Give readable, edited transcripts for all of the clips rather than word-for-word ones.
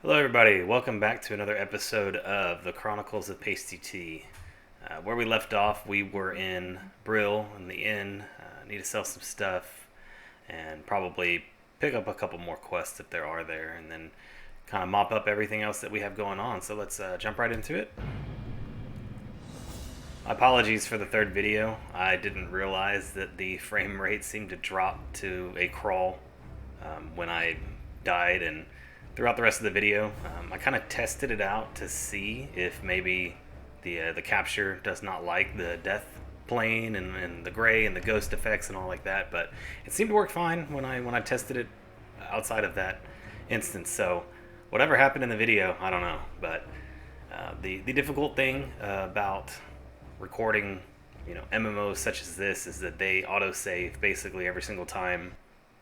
Hello, everybody. Welcome back to another episode of the Chronicles of PastyT. Where we left off, we were in Brill in the inn. Need to sell some stuff and probably pick up a couple more quests if there are there, and then kind of mop up everything else that we have going on. So let's jump right into it. Apologies for the third video. I didn't realize that the frame rate seemed to drop to a crawl when I died, and throughout the rest of the video, I kind of tested it out to see if maybe the capture does not like the death plane and the gray and the ghost effects and all like that, but it seemed to work fine when I tested it outside of that instance. So whatever happened in the video, I don't know, but the difficult thing about recording MMOs such as this is that they autosave basically every single time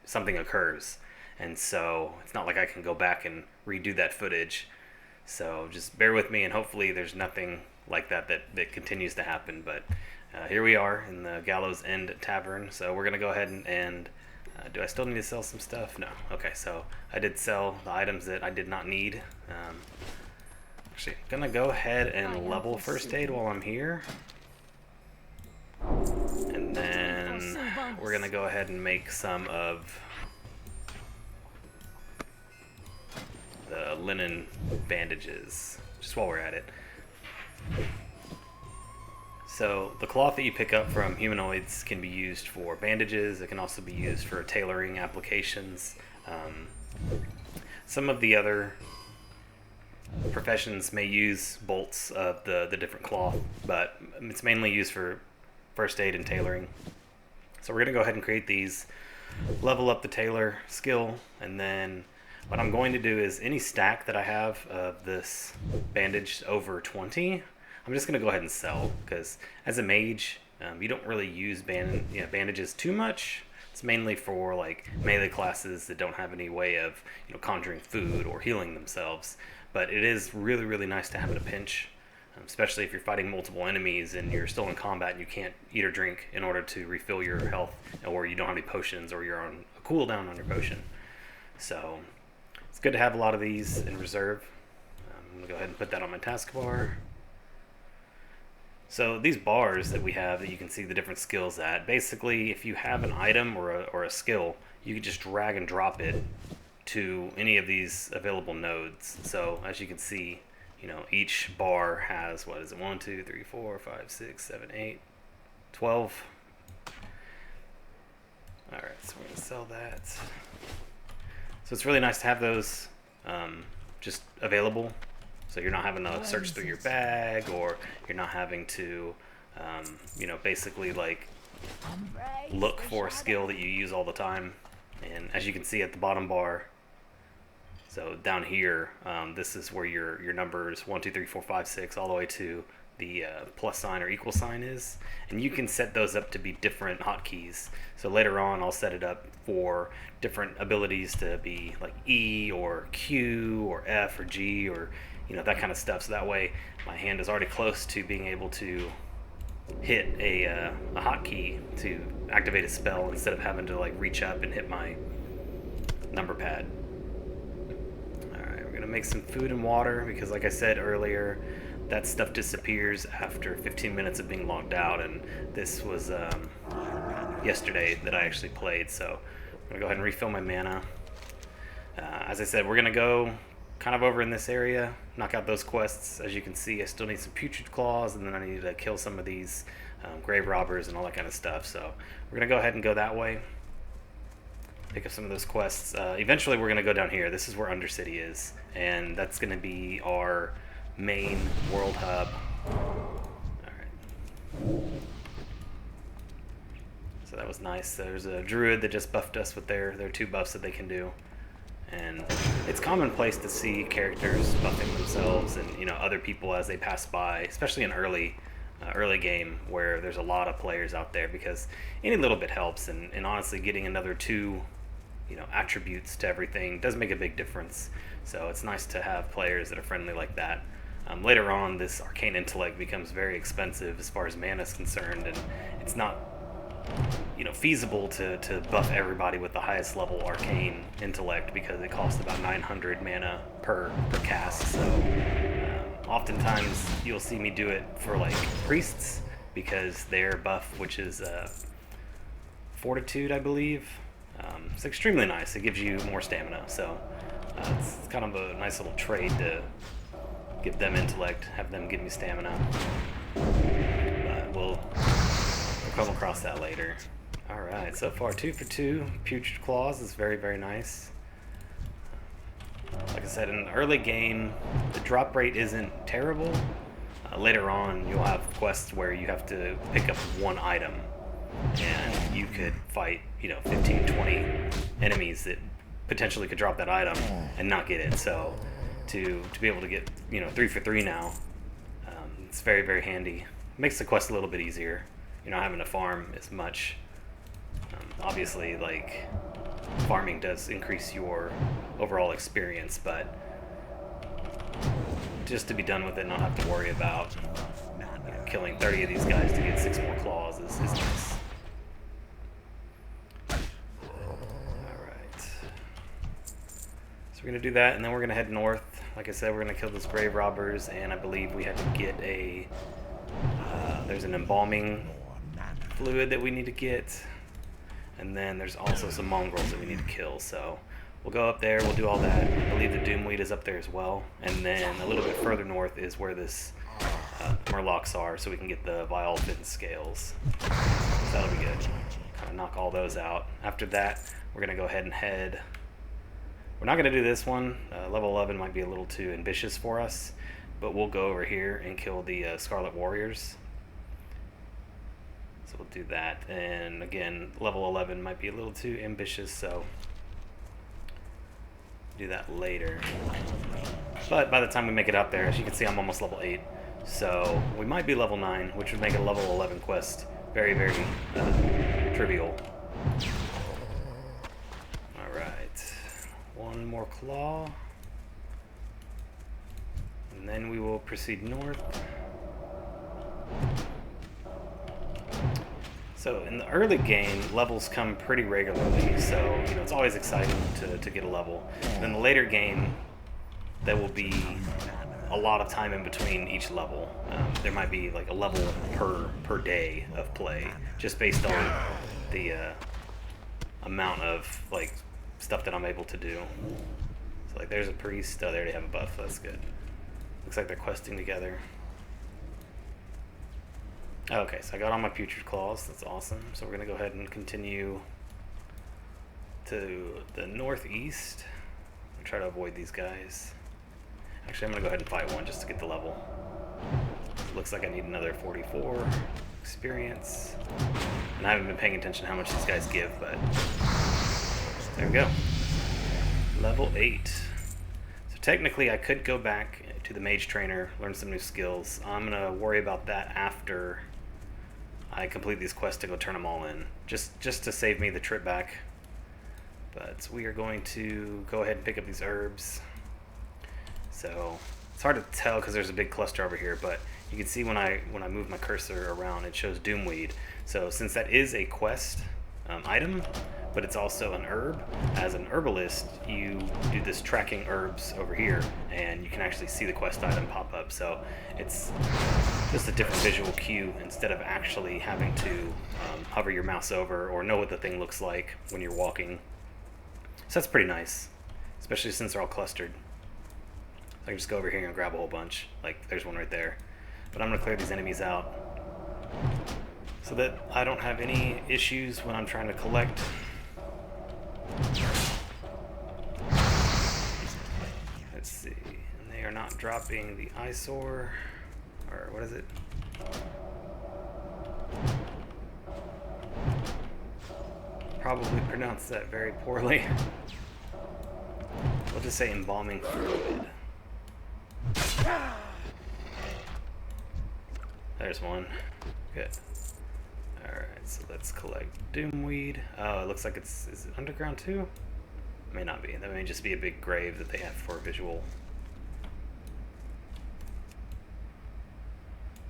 something occurs. And so it's not like I can go back and redo that footage. So just bear with me, and hopefully there's nothing like that continues to happen. But here we are in the Gallows End Tavern. So we're going to go ahead and do I still need to sell some stuff? No. Okay, so I did sell the items that I did not need. Actually, I'm going to go ahead and level first aid while I'm here. And then we're going to go ahead and make some of the linen bandages, just while we're at it. So the cloth that you pick up from humanoids can be used for bandages. It can also be used for tailoring applications. Some of the other professions may use bolts of the different cloth, but it's mainly used for first aid and tailoring. So we're going to go ahead and create these, level up the tailor skill, and then what I'm going to do is any stack that I have of this bandage over 20, I'm just going to go ahead and sell, because as a mage, you don't really use bandages too much. It's mainly for like melee classes that don't have any way of conjuring food or healing themselves. But it is really, really nice to have in a pinch, especially if you're fighting multiple enemies and you're still in combat and you can't eat or drink in order to refill your health, or you don't have any potions, or you're on a cooldown on your potion. So it's good to have a lot of these in reserve. I'm going to go ahead and put that on my taskbar. So these bars that we have that you can see the different skills at, basically if you have an item or a skill, you can just drag and drop it to any of these available nodes. So as you can see, each bar has, 1, 2, 3, 4, 5, 6, 7, 8, 12. Alright, so we're going to sell that. So it's really nice to have those just available, so you're not having to search through your bag, or you're not having to basically like look for a skill that you use all the time. And as you can see at the bottom bar, so down here, this is where your numbers 1, 2, 3, 4, 5, 6 all the way to the plus sign or equal sign is, and you can set those up to be different hotkeys. So later on I'll set it up for different abilities to be like E or Q or F or G, or that kind of stuff, so that way my hand is already close to being able to hit a hotkey to activate a spell, instead of having to like reach up and hit my number pad. Alright, we're gonna make some food and water, because like I said earlier, that stuff disappears after 15 minutes of being logged out, and this was yesterday that I actually played, so I'm going to go ahead and refill my mana. As I said, we're going to go kind of over in this area, knock out those quests. As you can see, I still need some putrid claws, and then I need to kill some of these grave robbers and all that kind of stuff, so we're going to go ahead and go that way, pick up some of those quests. Eventually we're going to go down here. This is where Undercity is, and that's going to be our main world hub. Alright. So that was nice. There's a druid that just buffed us with their 2 buffs that they can do. And it's commonplace to see characters buffing themselves and other people as they pass by, especially in early game where there's a lot of players out there, because any little bit helps, and honestly getting another 2 attributes to everything does make a big difference. So it's nice to have players that are friendly like that. Later on, this arcane intellect becomes very expensive as far as mana is concerned, and it's not feasible to buff everybody with the highest level arcane intellect, because it costs about 900 mana per cast. So oftentimes you'll see me do it for like priests, because their buff, which is fortitude, I believe, it's extremely nice. It gives you more stamina, so it's kind of a nice little trade to give them intellect, have them give me stamina. But we'll come across that later. Alright, so far 2 for 2. Putrid Claws is very, very nice. Like I said, in the early game, the drop rate isn't terrible. Later on, you'll have quests where you have to pick up one item, and you could fight, 15, 20 enemies that potentially could drop that item and not get it. So to be able to get, 3 for 3 now, it's very, very handy. Makes the quest a little bit easier. You're not having to farm as much. Obviously, like, farming does increase your overall experience, but just to be done with it and not have to worry about killing 30 of these guys to get 6 more claws is nice. Alright. So we're going to do that, and then we're going to head north. Like I said, we're going to kill those grave robbers, and I believe we had to get a... there's an embalming fluid that we need to get. And then there's also some mongrels that we need to kill, so we'll go up there, we'll do all that. I believe the Doomweed is up there as well. And then a little bit further north is where this Merlocks are, so we can get the Vile Fin Scales. So that'll be good. Kind of knock all those out. After that, we're going to go ahead and head... We're not going to do this one. Level 11 might be a little too ambitious for us, but we'll go over here and kill the Scarlet Warriors. So we'll do that, and again, level 11 might be a little too ambitious, so do that later. But by the time we make it out there, as you can see, I'm almost level 8, so we might be level 9, which would make a level 11 quest very, very trivial. Alright, one more claw, and then we will proceed north. So in the early game, levels come pretty regularly, so it's always exciting to get a level. And in the later game, there will be a lot of time in between each level. There might be like a level per day of play, just based on the amount of like stuff that I'm able to do. So like, there's a priest. Oh, they already have a buff. That's good. Looks like they're questing together. Okay, so I got all my Putrid Claws. That's awesome. So we're going to go ahead and continue to the northeast and try to avoid these guys. Actually, I'm going to go ahead and fight one just to get the level. Looks like I need another 44 experience. And I haven't been paying attention to how much these guys give, but there we go. Level 8. So technically I could go back to the Mage Trainer, learn some new skills. I'm going to worry about that after I complete these quests to go turn them all in, just to save me the trip back. But we are going to go ahead and pick up these herbs. So it's hard to tell because there's a big cluster over here, but you can see when I move my cursor around, it shows Doomweed. So since that is a quest item, but it's also an herb, as an herbalist, you do this tracking herbs over here, and you can actually see the quest item pop up. So it's just a different visual cue instead of actually having to hover your mouse over or know what the thing looks like when you're walking. So that's pretty nice, especially since they're all clustered. I can just go over here and grab a whole bunch. Like, there's one right there. But I'm going to clear these enemies out so that I don't have any issues when I'm trying to collect. Let's see. And they are not dropping the eyesore. Or what is it? Probably pronounced that very poorly. We'll just say embalming fluid. There's one. Good. Alright, so let's collect Doomweed. Oh, it looks like is it underground too? May not be. That may just be a big grave that they have for visual.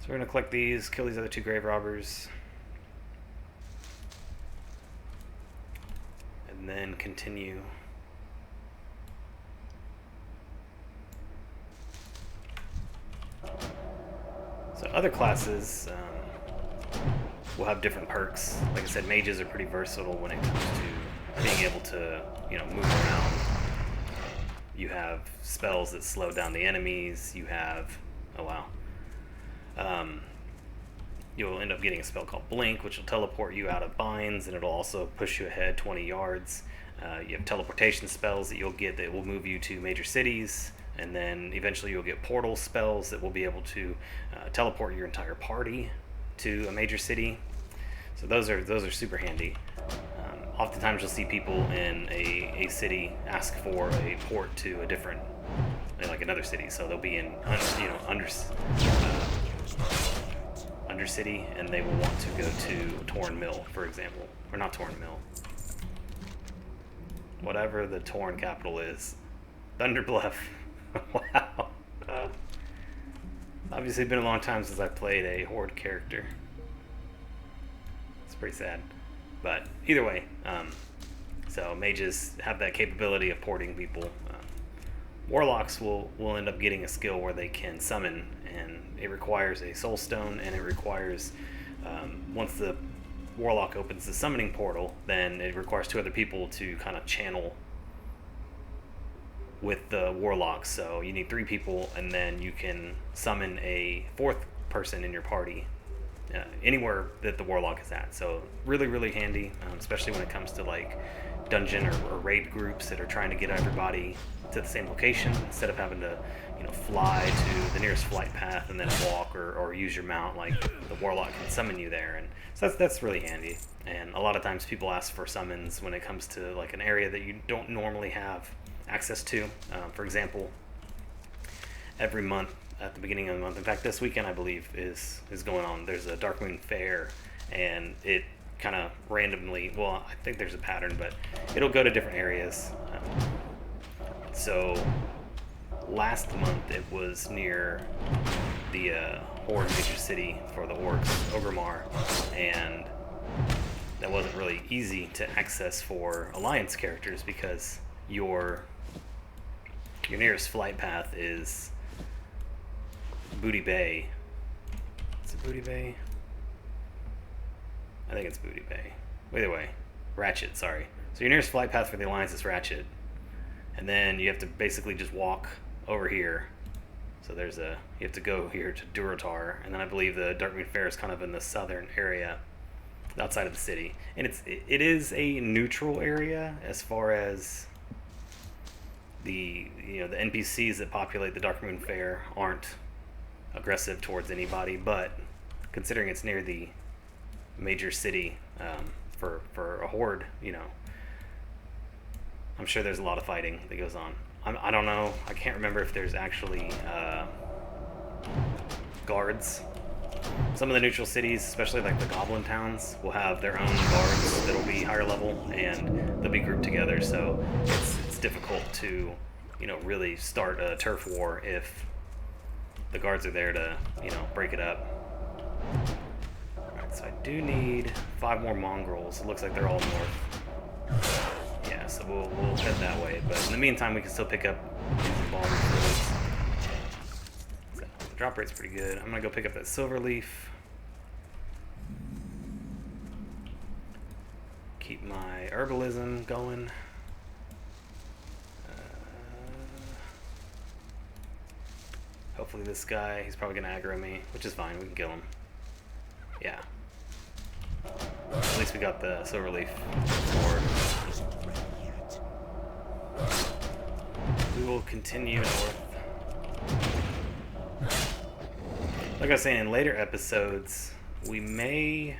So we're going to collect these, kill these other two grave robbers. and then continue. So other classes will have different perks. Like I said, mages are pretty versatile when it comes to being able to, move around. You have spells that slow down the enemies. You have, oh wow. You'll end up getting a spell called Blink, which will teleport you out of binds, and it'll also push you ahead 20 yards. You have teleportation spells that you'll get that will move you to major cities, and then eventually you'll get portal spells that will be able to teleport your entire party to a major city. So those are super handy. Oftentimes you'll see people in a city ask for a port to a different, like another city. So they'll be in Undercity, and they will want to go to Torn Mill, for example, or not Torn Mill, whatever the Torn capital is, Thunderbluff. Wow. Obviously, it's been a long time since I played a Horde character. It's pretty sad, but either way, so mages have that capability of porting people. Warlocks will end up getting a skill where they can summon, and it requires a soul stone, and it requires, once the warlock opens the summoning portal, then it requires 2 other people to kind of channel with the warlock. So you need 3 people, and then you can summon a 4th person in your party anywhere that the warlock is at. So really, really handy, especially when it comes to like dungeon or raid groups that are trying to get everybody to the same location instead of having to fly to the nearest flight path and then walk or use your mount. Like the warlock can summon you there, and so that's really handy. And a lot of times people ask for summons when it comes to like an area that you don't normally have access to. For example, every month at the beginning of the month, in fact this weekend I believe is going on, there's a Darkmoon Fair, and it kind of randomly, well, I think there's a pattern, but it'll go to different areas. So last month it was near the Horde major city for the orcs, Orgrimmar, and that wasn't really easy to access for Alliance characters because your nearest flight path is Booty Bay. Is it Booty Bay? I think it's Booty Bay. Either way, Ratchet, sorry. So your nearest flight path for the Alliance is Ratchet. And then you have to basically just walk over here. So you have to go here to Durotar, and then I believe the Darkmoon Fair is kind of in the southern area, outside of the city. And it is a neutral area as far as the NPCs that populate the Darkmoon Fair aren't aggressive towards anybody, but considering it's near the major city, for a horde, I'm sure there's a lot of fighting that goes on. I don't know, I can't remember if there's actually guards. Some of the neutral cities, especially like the goblin towns, will have their own guards that'll be higher level, and they'll be grouped together, so it's difficult to really start a turf war if the guards are there to break it up. Alright, so I do need 5 more mongrels. It looks like they're all north. Yeah, so we'll head that way, but in the meantime we can still pick up these embalming fluids. So the drop rate's pretty good. I'm gonna go pick up that silver leaf. Keep my herbalism going. Hopefully this guy, he's probably gonna aggro me, which is fine, we can kill him. Yeah. At least we got the silver leaf sword. We will continue north. Like I was saying, in later episodes, we may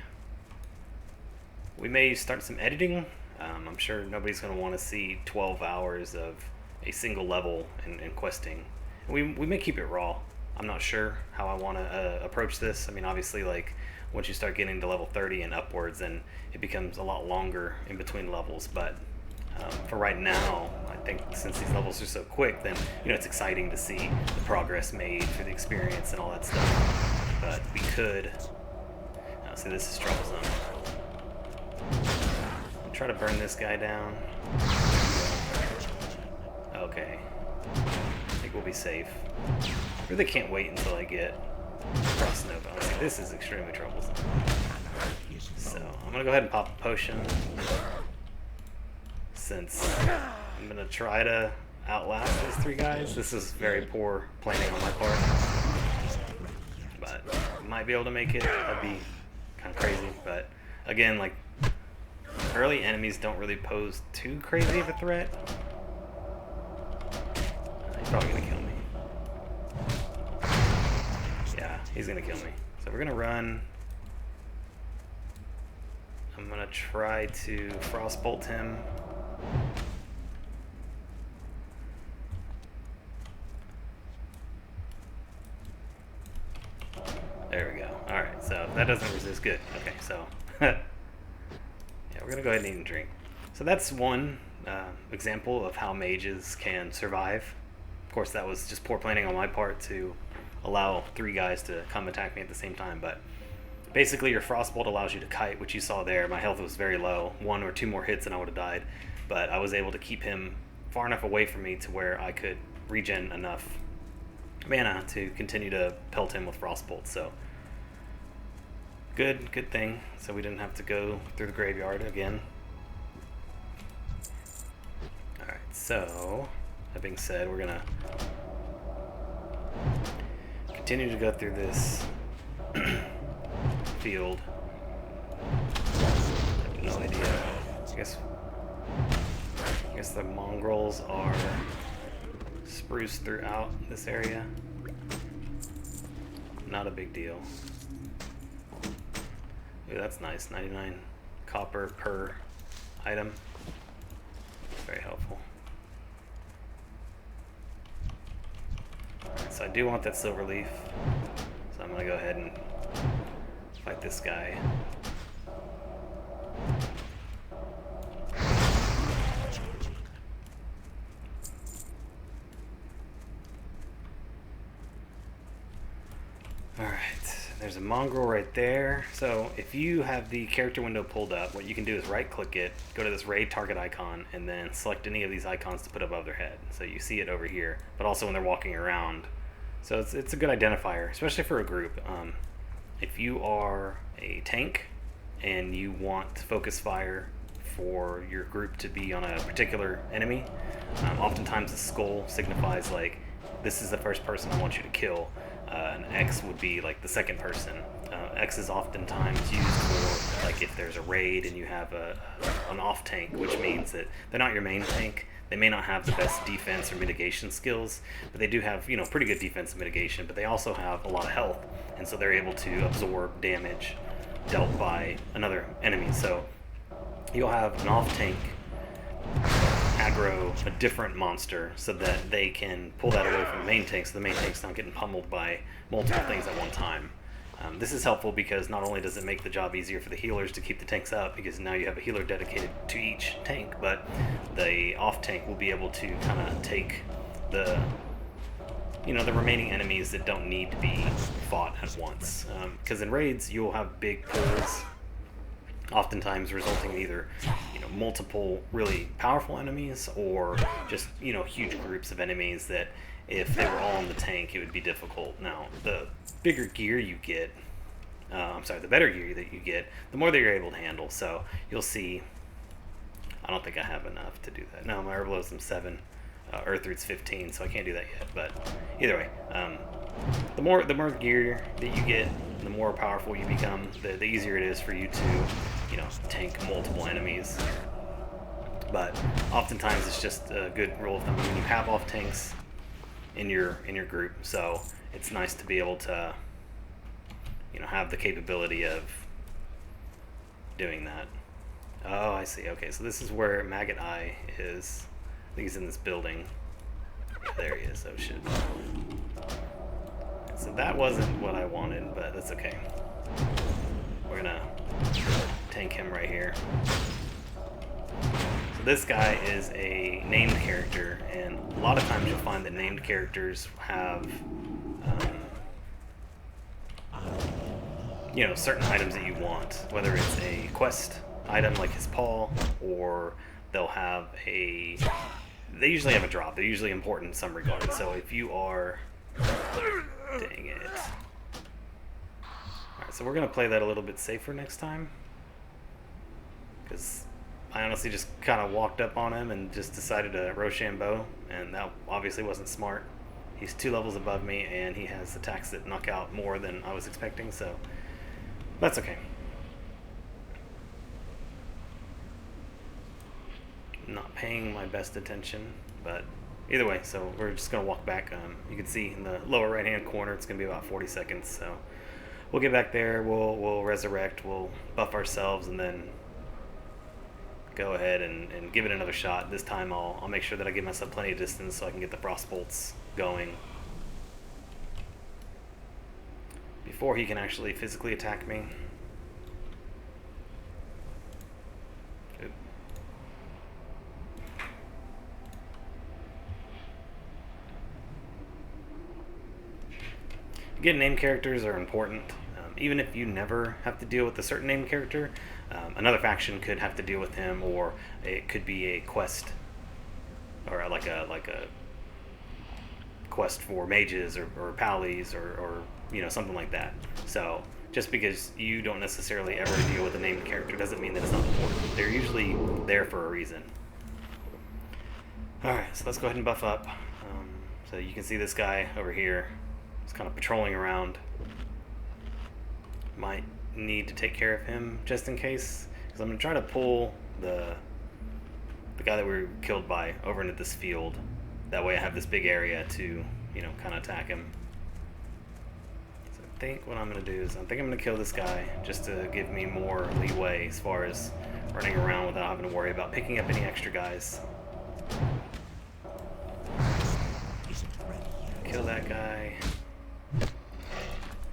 start some editing. I'm sure nobody's going to want to see 12 hours of a single level and questing. We may keep it raw. I'm not sure how I want to approach this. I mean, obviously, like, once you start getting to level 30 and upwards, then it becomes a lot longer in between levels. But for right now, I think since these levels are so quick, then it's exciting to see the progress made for the experience and all that stuff. But we could see, this is troublesome. try to burn this guy down. Okay. I think we'll be safe. I really can't wait until I get Frost Nova. Honestly, this is extremely troublesome. So, I'm gonna go ahead and pop a potion. Since I'm gonna try to outlast these 3 guys. This is very poor planning on my part. But I might be able to make it. That'd be kind of crazy. But again, like, early enemies don't really pose too crazy of a threat. He's probably gonna kill me. Yeah, he's gonna kill me. So we're gonna run. I'm gonna try to Frostbolt him. There we go. Alright, so that doesn't resist. Good. Okay, so yeah, we're gonna go ahead and eat and drink. So that's one example of how mages can survive. Of course, that was just poor planning on my part to allow 3 guys to come attack me at the same time, but basically your Frostbolt allows you to kite, which you saw there. My health was very low. 1 or 2 more hits and I would have died, but I was able to keep him far enough away from me to where I could regen enough mana to continue to pelt him with Frostbolt. So good thing. So we didn't have to go through the graveyard again. Alright, so that being said, we're gonna continue to go through this field. I have no idea. I guess the mongrels are spruce throughout this area. Not a big deal. Ooh, that's nice. 99 copper per item. Very helpful. So I do want that silver leaf. So I'm gonna go ahead and fight this guy. Alright, there's a mongrel right there. So if you have the character window pulled up, what you can do is right click it, go to this raid target icon, and then select any of these icons to put above their head. So you see it over here, but also when they're walking around. So it's a good identifier, especially for a group. If you are a tank and you want focus fire for your group to be on a particular enemy, oftentimes the skull signifies like, this is the first person I want you to kill. An X would be like the second person. X is oftentimes used for like if there's a raid and you have an off tank, which means that they're not your main tank. They may not have the best defense or mitigation skills, but they do have, you know, pretty good defense and mitigation, but they also have a lot of health, and so they're able to absorb damage dealt by another enemy. So you'll have an off tank aggro a different monster so that they can pull that away from the main tank, so the main tank's not getting pummeled by multiple things at one time. This is helpful because not only does it make the job easier for the healers to keep the tanks up, because now you have a healer dedicated to each tank, but the off tank will be able to kind of take the, you know, the remaining enemies that don't need to be fought at once. Because in raids you'll have big pulls, oftentimes resulting in either, you know, multiple really powerful enemies or just, you know, huge groups of enemies that if they were all in the tank it would be difficult. Now the bigger gear you get, the better gear that you get, the more that you're able to handle. So you'll see, I don't think I have enough to do that. No, my herb load's 7, Earth Root's 15, so I can't do that yet. But either way, the more gear that you get, the more powerful you become, the easier it is for you to, you know, tank multiple enemies. But oftentimes it's just a good rule of thumb when you have off tanks in your group. So it's nice to be able to, you know, have the capability of doing that. Oh, I see. Okay, so this is where Maggot Eye is. I think he's in this building. Yeah, there he is. Oh shit. So that wasn't what I wanted, but that's okay. We're gonna tank him right here. So this guy is a named character, and a lot of times you'll find that named characters have, you know, certain items that you want, whether it's a quest item like his paw, or they'll have a... They usually have a drop. They're usually important in some regard. So if you are... Dang it. Alright, so we're going to play that a little bit safer next time. Because I honestly just kind of walked up on him and just decided to Rochambeau, and that obviously wasn't smart. He's 2 levels above me, and he has attacks that knock out more than I was expecting, so that's okay. Not paying my best attention, but either way, so we're just going to walk back. You can see in the lower right-hand corner, it's going to be about 40 seconds, so we'll get back there, we'll resurrect, we'll buff ourselves, and then go ahead and give it another shot. This time I'll make sure that I give myself plenty of distance so I can get the frost bolts going before he can actually physically attack me. Oop. Again, named characters are important. Even if you never have to deal with a certain named character, another faction could have to deal with him, or it could be a quest, or like a quest for mages or pallies or you know, something like that. So just because you don't necessarily ever deal with a named character doesn't mean that it's not important. They're usually there for a reason. Alright, so let's go ahead and buff up. So you can see this guy over here is kind of patrolling around. Might need to take care of him just in case, because I'm going to try to pull the guy that we were killed by over into this field. That way I have this big area to, you know, kind of attack him. So I think what I'm going to do is I'm going to kill this guy just to give me more leeway as far as running around without having to worry about picking up any extra guys. Kill that guy.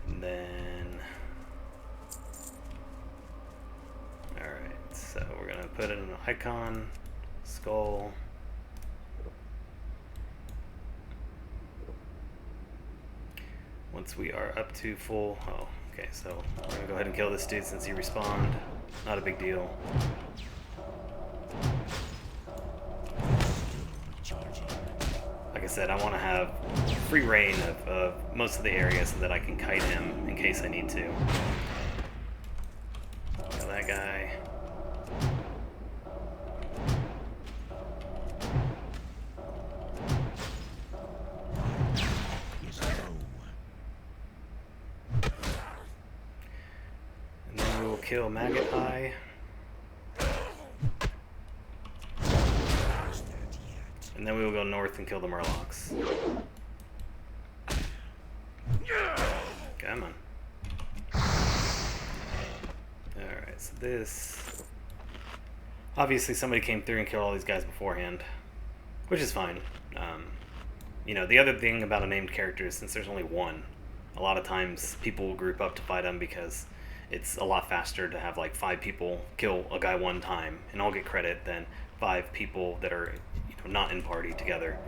And then... Alright, so we're going to put in an icon, skull. Once we are up to full... Oh, okay, so we're going to go ahead and kill this dude since he respawned. Not a big deal. Like I said, I want to have free reign of most of the area so that I can kite him in case I need to. Kill that guy. And then we will kill Maggot Eye. And then we will go north and kill the Merlocks. Come on. Alright, so this... Obviously somebody came through and killed all these guys beforehand, which is fine. You know, the other thing about a named character is since there's only one, a lot of times people will group up to fight them because it's a lot faster to have like 5 people kill a guy one time and all get credit than 5 people that are not in party together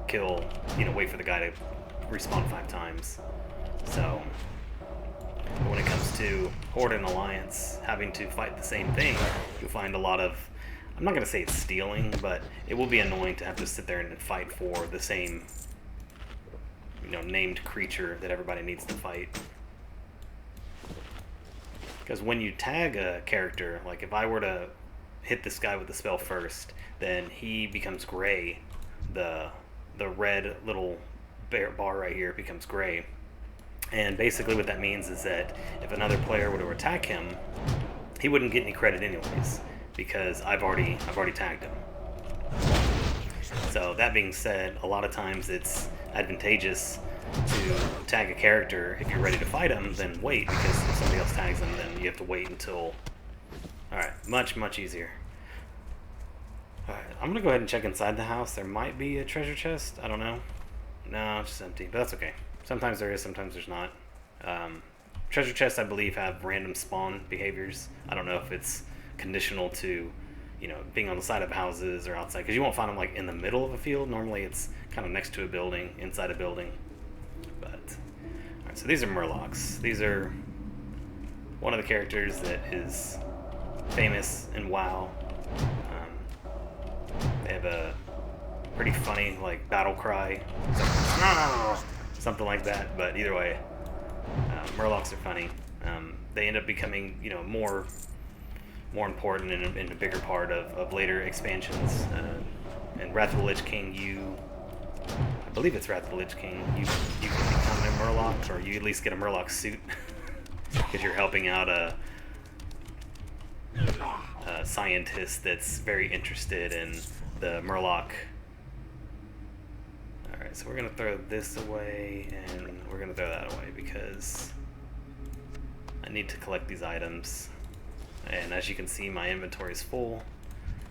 kill, you know, wait for the guy to respawn 5 times. So but when it comes to Horde and Alliance having to fight the same thing, you'll find a lot of, I'm not going to say it's stealing, but it will be annoying to have to sit there and fight for the same, you know, named creature that everybody needs to fight. Because when you tag a character, like if I were to hit this guy with the spell first, then he becomes gray. The red little bar right here becomes gray. And basically what that means is that if another player were to attack him, he wouldn't get any credit anyways, because I've already tagged him. So that being said, a lot of times it's advantageous to tag a character if you're ready to fight him, then wait, because if somebody else tags him, then you have to wait until... Alright, much easier. Alright, I'm gonna go ahead and check inside the house. There might be a treasure chest, I don't know. No, it's just empty, but that's okay. Sometimes there is, sometimes there's not. Treasure chests, I believe, have random spawn behaviors. I don't know if it's conditional to, you know, being on the side of houses or outside, because you won't find them like in the middle of a field. Normally it's kind of next to a building, inside a building. But alright, so these are Merlocks. These are one of the characters that is famous in WoW. They have a pretty funny like battle cry, something like that. But either way, Merlocks are funny. They end up becoming, you know, more important and a bigger part of later expansions. And Wrath of the Lich King, I believe it's Wrath of the Lich King, you can become a Merlock, or you at least get a Merlock suit, because you're helping out a scientist that's very interested in the Merlock. Alright, so we're going to throw this away, and we're going to throw that away, because I need to collect these items. And as you can see, my inventory is full.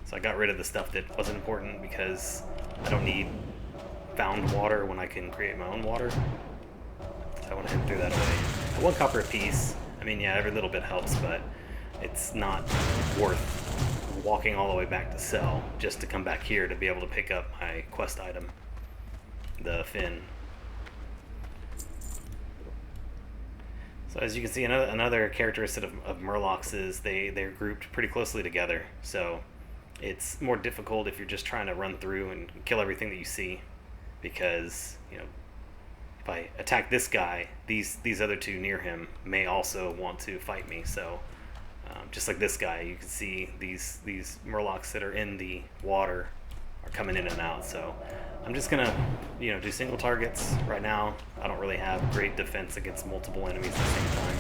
So I got rid of the stuff that wasn't important, because I don't need found water when I can create my own water. So I went ahead and threw that away. 1 copper a piece. I mean, yeah, every little bit helps, but it's not worth walking all the way back to sell just to come back here to be able to pick up my quest item, the fin. So as you can see, another characteristic of Merlocks is they're grouped pretty closely together. So it's more difficult if you're just trying to run through and kill everything that you see, because, you know, if I attack this guy, these other 2 near him may also want to fight me. So just like this guy, you can see these Merlocks that are in the water are coming in and out. So I'm just gonna, you know, do single targets right now. I don't really have great defense against multiple enemies at the same time.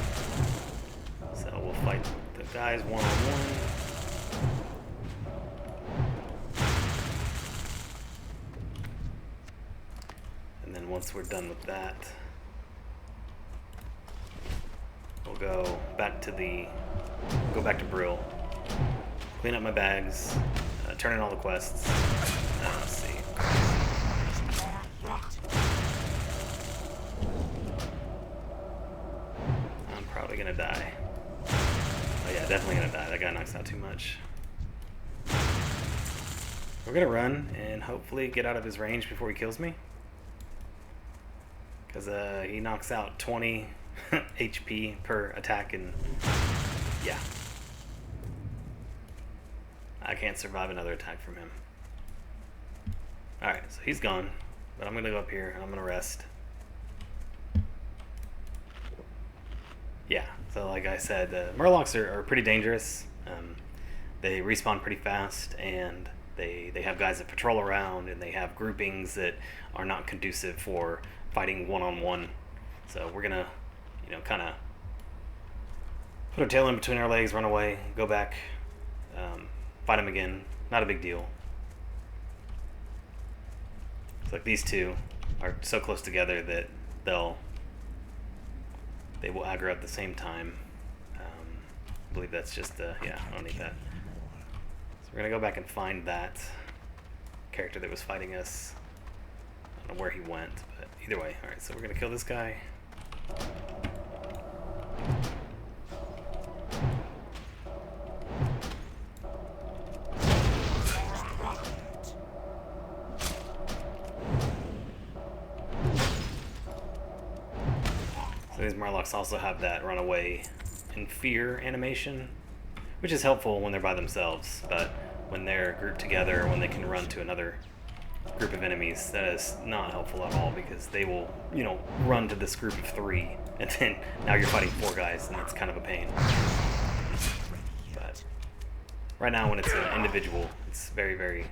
So we'll fight the guys one-on-one. And then once we're done with that, we'll go back to Brill, clean up my bags, turn in all the quests. Let's see. I'm probably gonna die. Oh yeah, definitely gonna die. That guy knocks out too much. We're gonna run and hopefully get out of his range before he kills me, because he knocks out 20 HP per attack, and yeah, I can't survive another attack from him. Alright, so he's gone, but I'm gonna go up here and I'm gonna rest. Yeah, so like I said, Merlocks are pretty dangerous. They respawn pretty fast, and they have guys that patrol around, and they have groupings that are not conducive for fighting one-on-one. So we're gonna, you know, kind of put our tail in between our legs, run away, go back, fight them again. Not a big deal. It's like these 2 are so close together that they will aggro at the same time. I believe that's just yeah, I don't need that. So we're gonna go back and find that character that was fighting us. I don't know where he went, but either way. Alright, so we're gonna kill this guy. So these Merlocks also have that runaway in fear animation, which is helpful when they're by themselves, but when they're grouped together, when they can run to another group of enemies, that is not helpful at all, because they will, you know, run to this group of 3, and then now you're fighting 4 guys, and it's kind of a pain. But right now, when it's an individual, it's very, very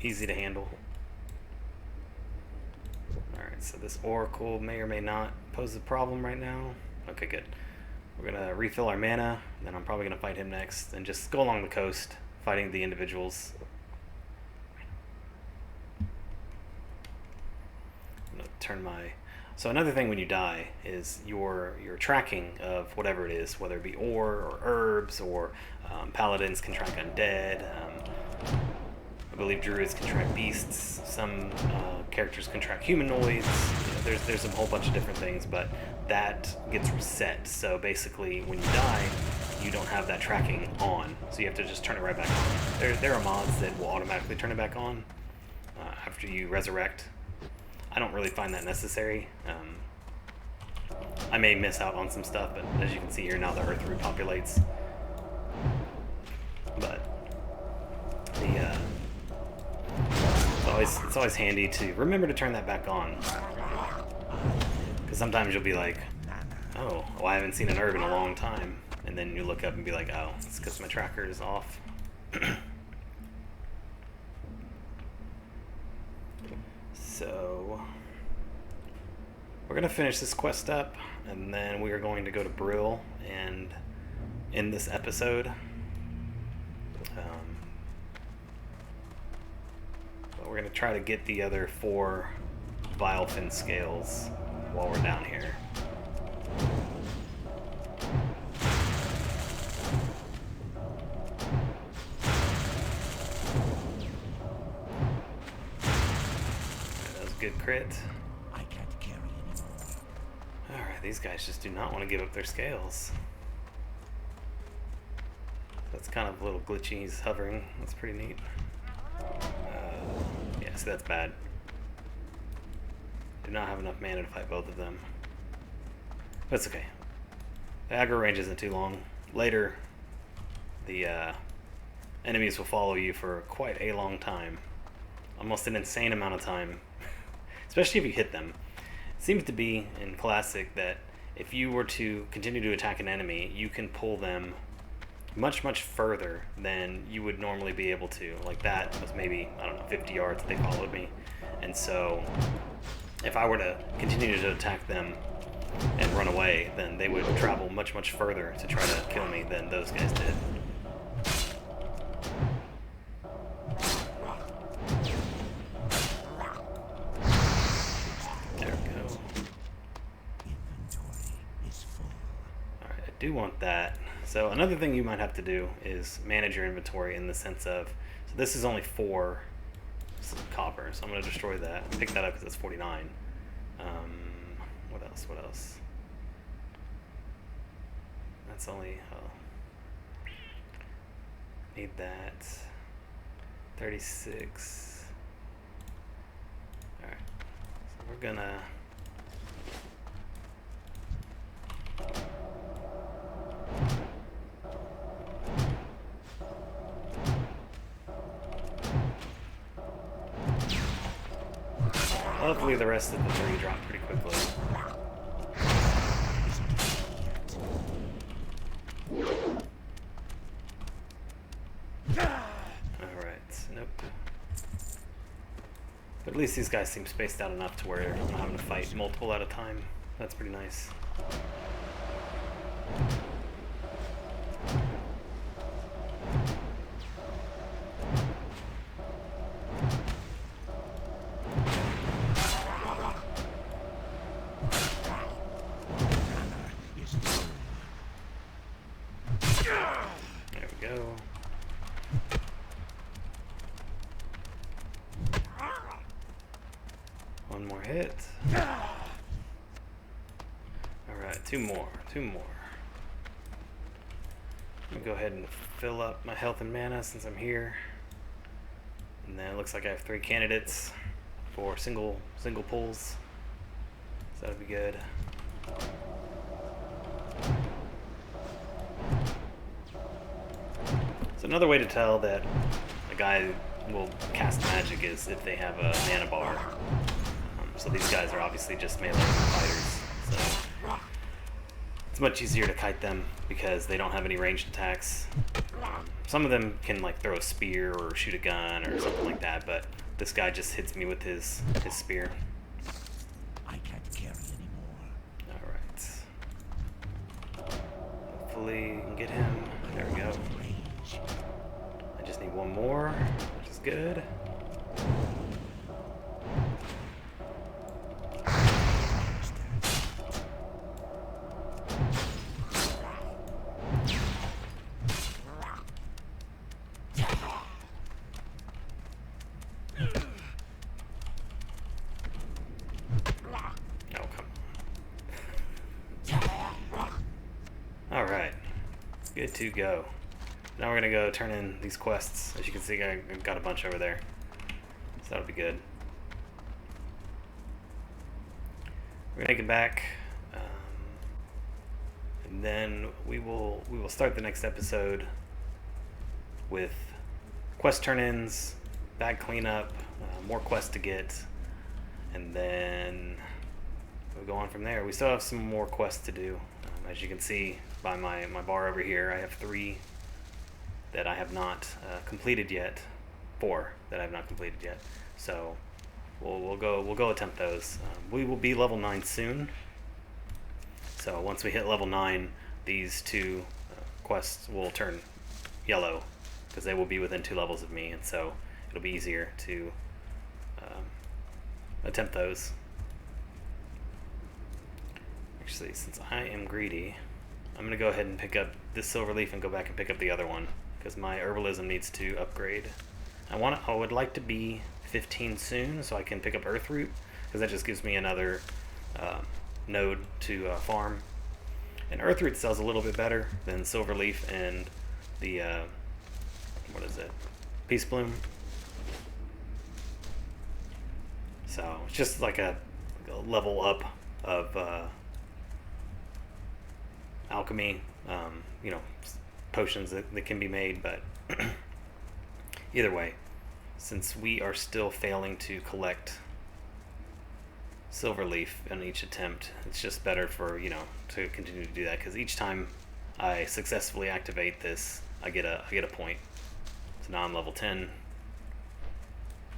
easy to handle. Alright, so this Oracle may or may not pose a problem right now. Okay, good. We're going to refill our mana, then I'm probably going to fight him next, and just go along the coast, fighting the individuals. I'm going to turn my... So another thing when you die is your tracking of whatever it is, whether it be ore or herbs, or paladins can track undead. I believe druids can track beasts. Some characters can track humanoids. You know, there's a whole bunch of different things, but that gets reset. So basically, when you die, you don't have that tracking on. So you have to just turn it right back on. There are mods that will automatically turn it back on after you resurrect. I don't really find that necessary. I may miss out on some stuff, but as you can see here now, the earth repopulates. it's always handy to remember to turn that back on. Because sometimes you'll be like, oh, well, I haven't seen an herb in a long time. And then you look up and be like, oh, it's because my tracker is off. So, we're going to finish this quest up, and then we are going to go to Brill and end this episode. But we're going to try to get the other 4 Vilefin scales while we're down here. Good crit. I can't carry anymore. Alright, these guys just do not want to give up their scales. That's kind of a little glitchy. He's hovering. That's pretty neat. Yeah, so that's bad. Do not have enough mana to fight both of them. But it's okay. The aggro range isn't too long. Later, the enemies will follow you for quite a long time. Almost an insane amount of time. Especially if you hit them. It seems to be in Classic that if you were to continue to attack an enemy, you can pull them much, much further than you would normally be able to. Like that was maybe, I don't know, 50 yards they followed me. And so if I were to continue to attack them and run away, then they would travel much, much further to try to kill me than those guys did. Do want that. So another thing you might have to do is manage your inventory in the sense of, so this is only 4 copper, so I'm going to destroy that. Pick that up because it's 49. What else? That's only, need that. 36. Alright, so we're gonna hopefully the rest of the 3 drop pretty quickly. Alright, nope. But at least these guys seem spaced out enough to where I'm not having to fight multiple at a time. That's pretty nice. One more hit. Alright, two more. I'm gonna go ahead and fill up my health and mana since I'm here. And then it looks like I have 3 candidates for single pulls. So that'll be good. So another way to tell that a guy will cast magic is if they have a mana bar. So these guys are obviously just melee fighters. So it's much easier to kite them because they don't have any ranged attacks. Some of them can like throw a spear or shoot a gun or something like that, but this guy just hits me with his spear. I can't carry anymore. Alright. Hopefully you can get him. There we go. I just need one more, which is good. Alright, good to go. Now we're going to go turn in these quests. As you can see, I got a bunch over there. So that'll be good. We're going to take it back. And then we will start the next episode with quest turn-ins, bag cleanup, more quests to get, and then we'll go on from there. We still have some more quests to do. As you can see by my bar over here, I have 3 that I have not completed yet. 4 that I have not completed yet. So we'll go attempt those. We will be level 9 soon. So once we hit level 9, these 2 quests will turn yellow because they will be within 2 levels of me, and so it'll be easier to attempt those. Actually, since I am greedy, I'm going to go ahead and pick up this silver leaf and go back and pick up the other one because my herbalism needs to upgrade. I would like to be 15 soon so I can pick up earth root because that just gives me another node to farm. And earth root sells a little bit better than silver leaf and the what is it? Peace bloom. So it's just like a level up of alchemy, you know, potions that can be made, but either way, since we are still failing to collect silver leaf in each attempt, it's just better for, you know, to continue to do that, because each time I successfully activate this, I get a point. So now I'm level 10.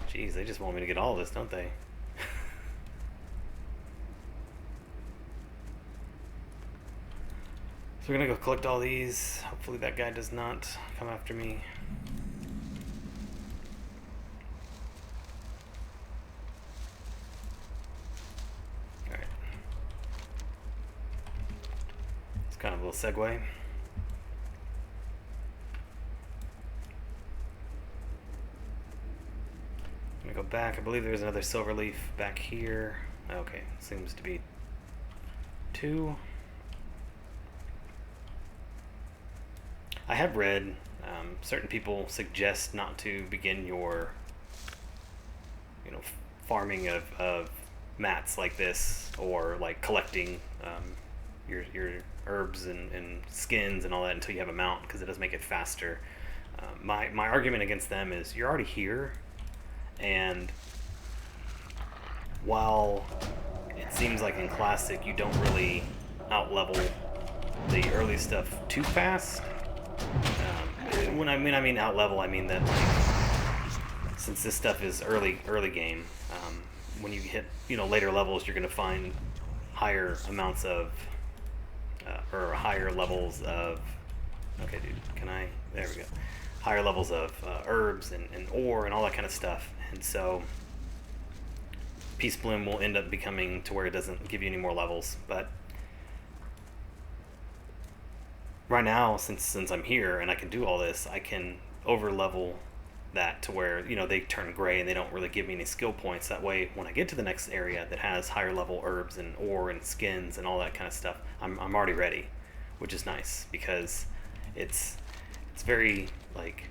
Jeez, they just want me to get all of this, don't they? So we're gonna go collect all these. Hopefully that guy does not come after me. Alright. It's kind of a little segue. I'm gonna go back. I believe there's another silver leaf back here. Okay, seems to be 2. I have read certain people suggest not to begin your, you know, farming of mats like this, or like collecting your herbs and skins and all that until you have a mount, because it does make it faster. My argument against them is you're already here, and while it seems like in Classic you don't really outlevel the early stuff too fast. When I mean out level, I mean that, like, since this stuff is early game, when you hit, you know, later levels, you're going to find higher amounts of or higher levels of, okay dude, there we go, higher levels of herbs and ore and all that kind of stuff. And so Peace Bloom will end up becoming to where it doesn't give you any more levels. But right now, since I'm here and I can do all this, I can over level that to where, you know, they turn gray and they don't really give me any skill points. That way, when I get to the next area that has higher level herbs and ore and skins and all that kind of stuff, I'm already ready, which is nice, because it's very, like,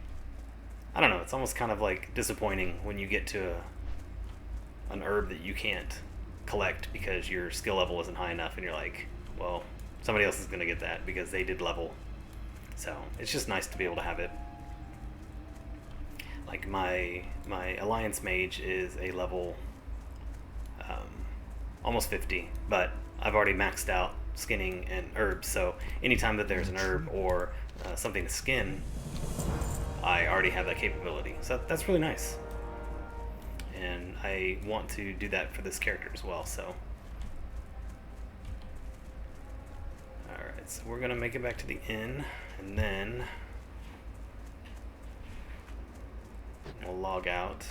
I don't know, it's almost kind of like disappointing when you get to an herb that you can't collect because your skill level isn't high enough, and you're like, well, somebody else is going to get that because they did level. So it's just nice to be able to have it. Like my Alliance Mage is a level almost 50, but I've already maxed out skinning and herbs, so anytime that there's an herb or something to skin, I already have that capability. So that's really nice. And I want to do that for this character as well, so. Alright, so we're going to make it back to the inn, and then we'll log out.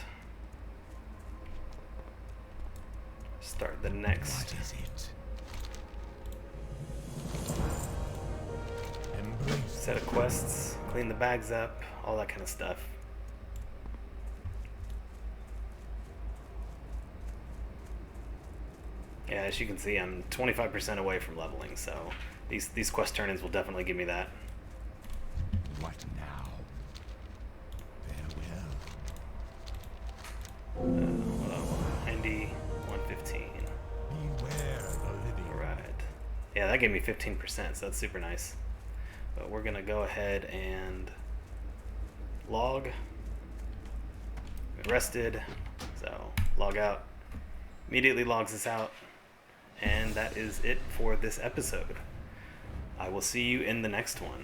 Start the next. What is it? Set of quests, clean the bags up, all that kind of stuff. Yeah, as you can see, I'm 25% away from leveling, so these quest turn-ins will definitely give me that. What now? Farewell. 90, 115. Beware the living. Alright. Yeah, that gave me 15%, so that's super nice. But we're going to go ahead and log. Rested. So log out. Immediately logs us out. And that is it for this episode. I will see you in the next one.